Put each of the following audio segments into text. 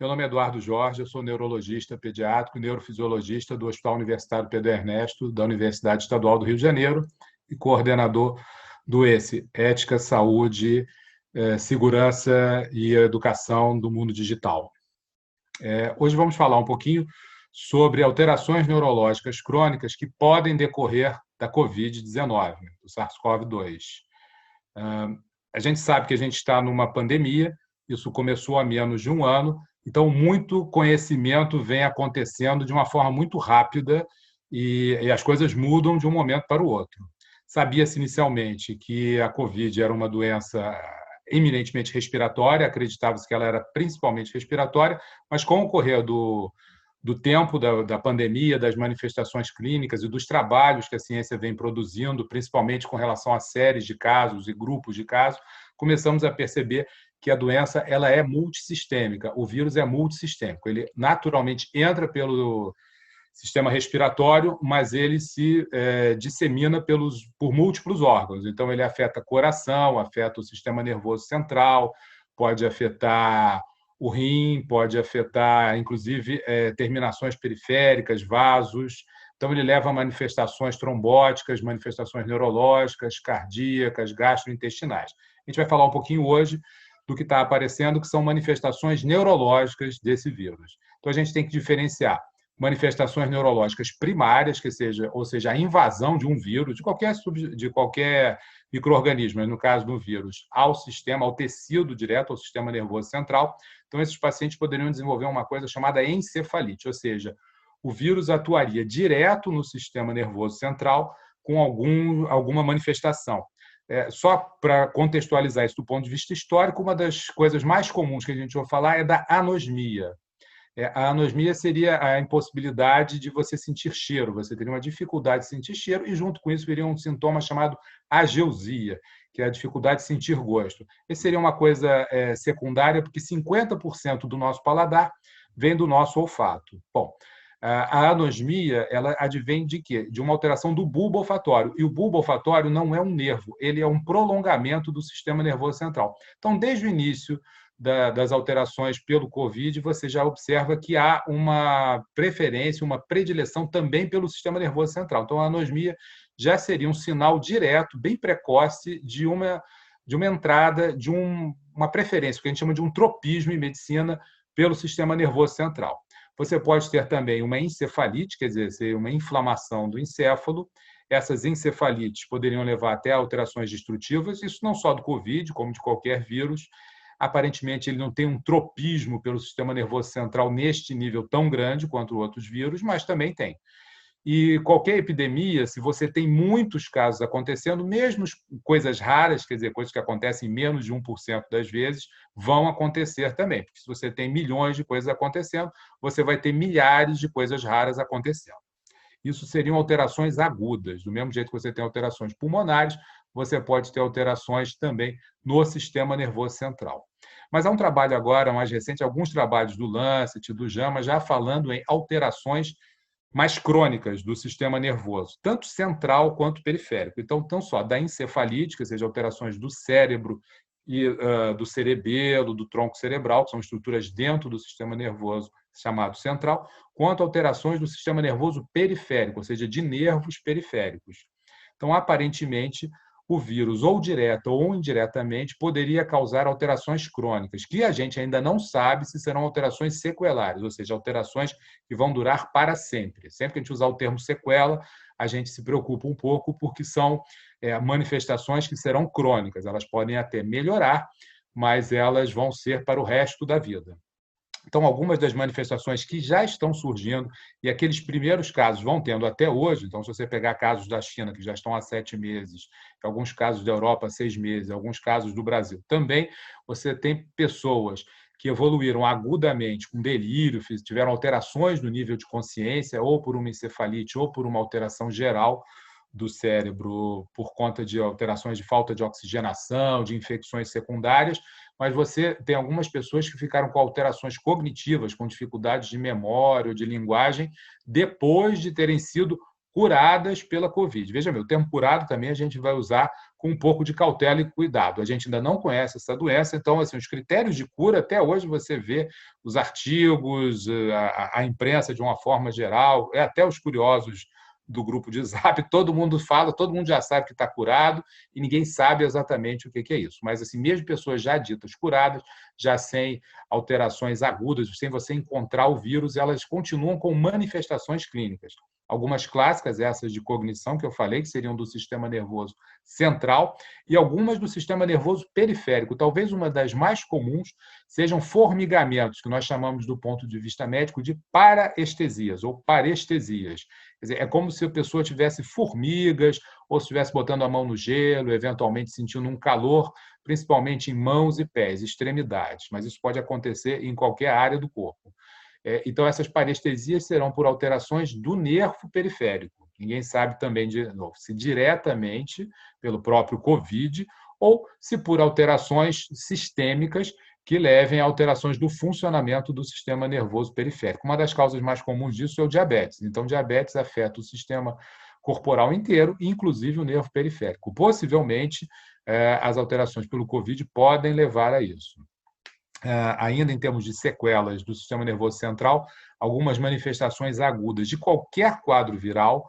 Meu nome é Eduardo Jorge, eu sou neurologista pediátrico e neurofisiologista do Hospital Universitário Pedro Ernesto, da Universidade Estadual do Rio de Janeiro, e coordenador do ESSE, Ética, Saúde, Segurança e Educação do Mundo Digital. Hoje vamos falar um pouquinho sobre alterações neurológicas crônicas que podem decorrer da Covid-19, do SARS-CoV-2. A gente sabe que a gente está numa pandemia, isso começou há menos de um ano, então muito conhecimento vem acontecendo de uma forma muito rápida e as coisas mudam de um momento para o outro. Sabia-se inicialmente que a Covid era uma doença eminentemente respiratória, acreditava-se que ela era principalmente respiratória, mas com o correr do tempo da pandemia, das manifestações clínicas e dos trabalhos que a ciência vem produzindo, principalmente com relação a séries de casos e grupos de casos, começamos a perceber que a doença ela é multissistêmica, o vírus é multissistêmico, ele naturalmente entra pelo sistema respiratório, mas ele se dissemina por múltiplos órgãos. Então, ele afeta coração, afeta o sistema nervoso central, pode afetar o rim, pode afetar, inclusive, terminações periféricas, vasos. Então, ele leva a manifestações trombóticas, manifestações neurológicas, cardíacas, gastrointestinais. A gente vai falar um pouquinho hoje do que está aparecendo, que são manifestações neurológicas desse vírus. Então, a gente tem que diferenciar manifestações neurológicas primárias, ou seja, a invasão de um vírus, de qualquer micro-organismo, mas no caso do vírus, ao tecido direto, ao sistema nervoso central. Então, esses pacientes poderiam desenvolver uma coisa chamada encefalite, ou seja, o vírus atuaria direto no sistema nervoso central com alguma manifestação. Só para contextualizar isso do ponto de vista histórico, uma das coisas mais comuns que a gente vai falar é da anosmia. A anosmia seria a impossibilidade de você sentir cheiro, você teria uma dificuldade de sentir cheiro e, junto com isso, viria um sintoma chamado ageusia, que é a dificuldade de sentir gosto. Esse seria uma coisa secundária, porque 50% do nosso paladar vem do nosso olfato. Bom, a anosmia ela advém de quê? De uma alteração do bulbo olfatório. E o bulbo olfatório não é um nervo, ele é um prolongamento do sistema nervoso central. Então, desde o início das alterações pelo Covid, você já observa que há uma preferência, uma predileção também pelo sistema nervoso central. Então, a anosmia já seria um sinal direto, bem precoce, de uma entrada, de uma preferência, o que a gente chama de um tropismo em medicina pelo sistema nervoso central. Você pode ter também uma encefalite, quer dizer, uma inflamação do encéfalo. Essas encefalites poderiam levar até alterações destrutivas, isso não só do Covid, como de qualquer vírus. Aparentemente, ele não tem um tropismo pelo sistema nervoso central neste nível tão grande quanto outros vírus, mas também tem. E qualquer epidemia, se você tem muitos casos acontecendo, mesmo coisas raras, quer dizer, coisas que acontecem menos de 1% das vezes, vão acontecer também. Porque se você tem milhões de coisas acontecendo, você vai ter milhares de coisas raras acontecendo. Isso seriam alterações agudas. Do mesmo jeito que você tem alterações pulmonares, você pode ter alterações também no sistema nervoso central. Mas há um trabalho agora, mais recente, alguns trabalhos do Lancet, do JAMA, já falando em alterações mais crônicas do sistema nervoso, tanto central quanto periférico. Então, tão só da encefalite, que seja alterações do cérebro e do cerebelo, do tronco cerebral, que são estruturas dentro do sistema nervoso chamado central, quanto alterações do sistema nervoso periférico, ou seja, de nervos periféricos. Então, aparentemente, o vírus, ou direta ou indiretamente, poderia causar alterações crônicas, que a gente ainda não sabe se serão alterações sequelares, ou seja, alterações que vão durar para sempre. Sempre que a gente usar o termo sequela, a gente se preocupa um pouco, porque são manifestações que serão crônicas. Elas podem até melhorar, mas elas vão ser para o resto da vida. Então, algumas das manifestações que já estão surgindo, e aqueles primeiros casos vão tendo até hoje, então, se você pegar casos da China, que já estão há 7 meses, alguns casos da Europa há 6 meses, alguns casos do Brasil também, você tem pessoas que evoluíram agudamente com delírio, tiveram alterações no nível de consciência, ou por uma encefalite, ou por uma alteração geral do cérebro por conta de alterações de falta de oxigenação, de infecções secundárias, mas você tem algumas pessoas que ficaram com alterações cognitivas, com dificuldades de memória ou de linguagem, depois de terem sido curadas pela Covid. Veja bem, o termo curado também a gente vai usar com um pouco de cautela e cuidado. A gente ainda não conhece essa doença, então, assim, os critérios de cura, até hoje você vê os artigos, a imprensa de uma forma geral, até os curiosos do grupo de Zap, todo mundo fala, todo mundo já sabe que está curado e ninguém sabe exatamente o que é isso. Mas, assim, mesmo pessoas já ditas curadas, já sem alterações agudas, sem você encontrar o vírus, elas continuam com manifestações clínicas. Algumas clássicas, essas de cognição que eu falei, que seriam do sistema nervoso central, e algumas do sistema nervoso periférico. Talvez uma das mais comuns sejam formigamentos, que nós chamamos, do ponto de vista médico, de paraestesias ou parestesias. Quer dizer, é como se a pessoa tivesse formigas ou estivesse botando a mão no gelo, eventualmente sentindo um calor, principalmente em mãos e pés, extremidades, mas isso pode acontecer em qualquer área do corpo. Então, essas parestesias serão por alterações do nervo periférico. Ninguém sabe também, de novo, se diretamente pelo próprio Covid ou se por alterações sistêmicas que levem a alterações do funcionamento do sistema nervoso periférico. Uma das causas mais comuns disso é o diabetes. Então, diabetes afeta o sistema corporal inteiro, inclusive o nervo periférico. Possivelmente, as alterações pelo Covid podem levar a isso. Ainda em termos de sequelas do sistema nervoso central, algumas manifestações agudas de qualquer quadro viral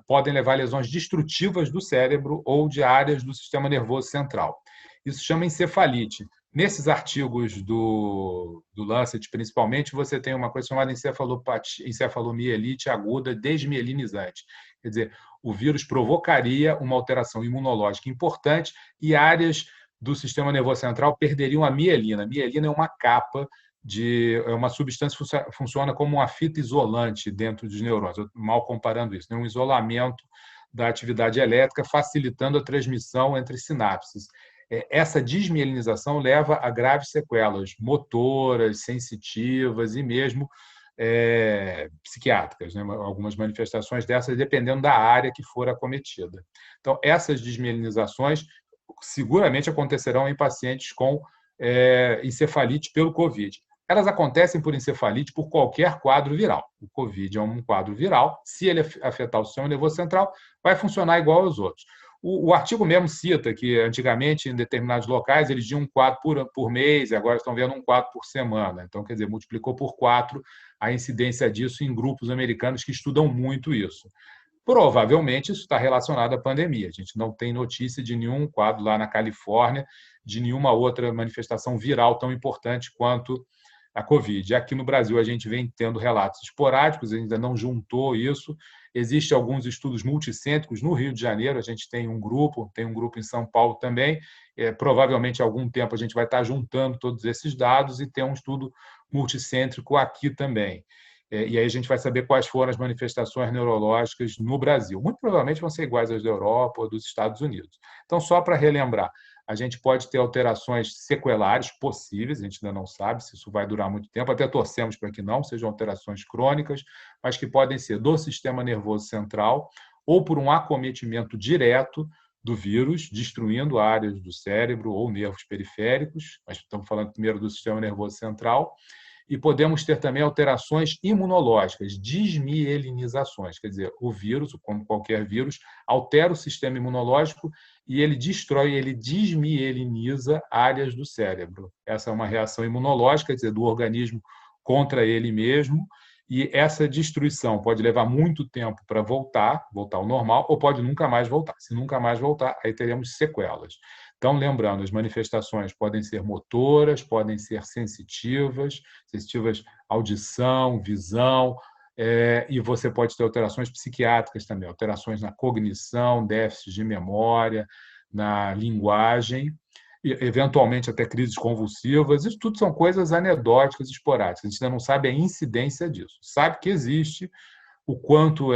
podem levar a lesões destrutivas do cérebro ou de áreas do sistema nervoso central. Isso chama encefalite. Nesses artigos do Lancet, principalmente, você tem uma coisa chamada encefalomielite aguda desmielinizante. Quer dizer, o vírus provocaria uma alteração imunológica importante e áreas do sistema nervoso central perderiam a mielina. A mielina é uma capa é uma substância que funciona como uma fita isolante dentro dos neurônios. Eu mal comparando isso, um isolamento da atividade elétrica, facilitando a transmissão entre sinapses. Essa desmielinização leva a graves sequelas motoras, sensitivas e mesmo psiquiátricas, né? Algumas manifestações dessas, dependendo da área que for acometida. Então, essas desmielinizações seguramente acontecerão em pacientes com encefalite pelo Covid. Elas acontecem por encefalite por qualquer quadro viral. O Covid é um quadro viral. Se ele afetar o sistema nervoso central, vai funcionar igual aos outros. O artigo mesmo cita que, antigamente, em determinados locais, eles tinham um quadro por mês, e agora estão vendo um quadro por semana. Então, quer dizer, multiplicou por 4 a incidência disso em grupos americanos que estudam muito isso. Provavelmente isso está relacionado à pandemia. A gente não tem notícia de nenhum quadro lá na Califórnia, de nenhuma outra manifestação viral tão importante quanto a Covid. Aqui no Brasil, a gente vem tendo relatos esporádicos, ainda não juntou isso. Existem alguns estudos multicêntricos no Rio de Janeiro, a gente tem um grupo em São Paulo também. Provavelmente, há algum tempo, a gente vai estar juntando todos esses dados e ter um estudo multicêntrico aqui também. E aí a gente vai saber quais foram as manifestações neurológicas no Brasil. Muito provavelmente vão ser iguais às da Europa ou dos Estados Unidos. Então, só para relembrar, a gente pode ter alterações sequelares possíveis, a gente ainda não sabe se isso vai durar muito tempo, até torcemos para que não sejam alterações crônicas, mas que podem ser do sistema nervoso central ou por um acometimento direto do vírus, destruindo áreas do cérebro ou nervos periféricos, mas estamos falando primeiro do sistema nervoso central, e podemos ter também alterações imunológicas, desmielinizações, quer dizer, o vírus, como qualquer vírus, altera o sistema imunológico e ele destrói, ele desmieliniza áreas do cérebro. Essa é uma reação imunológica, quer dizer, do organismo contra ele mesmo, e essa destruição pode levar muito tempo para voltar ao normal, ou pode nunca mais voltar. Se nunca mais voltar, aí teremos sequelas. Então, lembrando, as manifestações podem ser motoras, podem ser sensitivas audição, visão, e você pode ter alterações psiquiátricas também, alterações na cognição, déficits de memória, na linguagem, e, eventualmente até crises convulsivas. Isso tudo são coisas anedóticas, esporádicas. A gente ainda não sabe a incidência disso. Sabe que existe, o quanto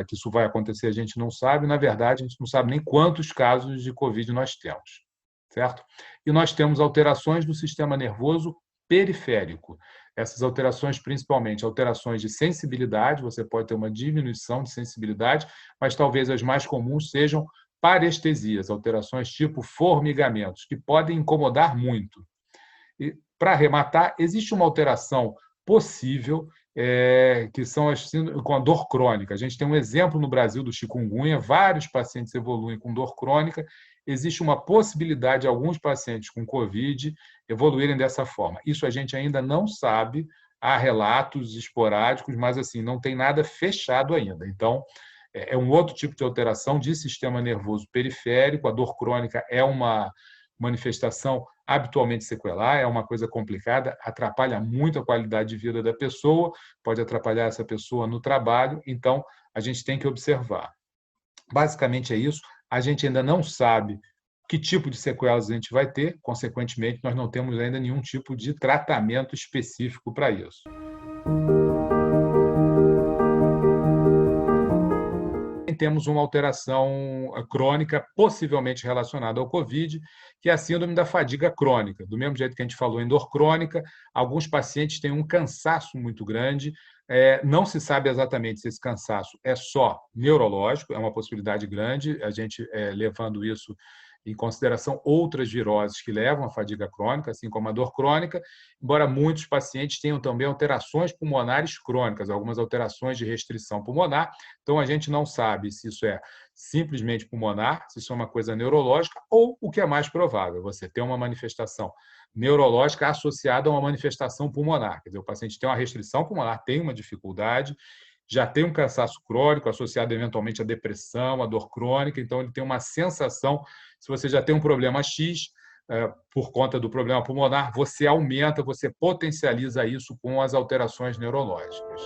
que isso vai acontecer a gente não sabe. Na verdade, a gente não sabe nem quantos casos de Covid nós temos. Certo? E nós temos alterações do sistema nervoso periférico. Essas alterações, principalmente alterações de sensibilidade, você pode ter uma diminuição de sensibilidade, mas talvez as mais comuns sejam parestesias, alterações tipo formigamentos, que podem incomodar muito. E, para arrematar, existe uma alteração possível que são com a dor crônica. A gente tem um exemplo no Brasil do chikungunya, vários pacientes evoluem com dor crônica, existe uma possibilidade de alguns pacientes com Covid evoluírem dessa forma. Isso a gente ainda não sabe, há relatos esporádicos, mas assim, não tem nada fechado ainda. Então, é um outro tipo de alteração de sistema nervoso periférico. A dor crônica é uma manifestação habitualmente sequelar, é uma coisa complicada, atrapalha muito a qualidade de vida da pessoa, pode atrapalhar essa pessoa no trabalho, então a gente tem que observar. Basicamente é isso, a gente ainda não sabe que tipo de sequelas a gente vai ter, consequentemente, nós não temos ainda nenhum tipo de tratamento específico para isso. Temos uma alteração crônica possivelmente relacionada ao Covid, que é a síndrome da fadiga crônica. Do mesmo jeito que a gente falou em dor crônica, alguns pacientes têm um cansaço muito grande. Não se sabe exatamente se esse cansaço é só neurológico, é uma possibilidade grande, a gente levando isso em consideração outras viroses que levam à fadiga crônica, assim como a dor crônica, embora muitos pacientes tenham também alterações pulmonares crônicas, algumas alterações de restrição pulmonar. Então, a gente não sabe se isso é simplesmente pulmonar, se isso é uma coisa neurológica, ou o que é mais provável, você ter uma manifestação neurológica associada a uma manifestação pulmonar. Quer dizer, o paciente tem uma restrição pulmonar, tem uma dificuldade, já tem um cansaço crônico associado eventualmente à depressão, à dor crônica, então ele tem uma sensação, se você já tem um problema X, por conta do problema pulmonar, você aumenta, você potencializa isso com as alterações neurológicas.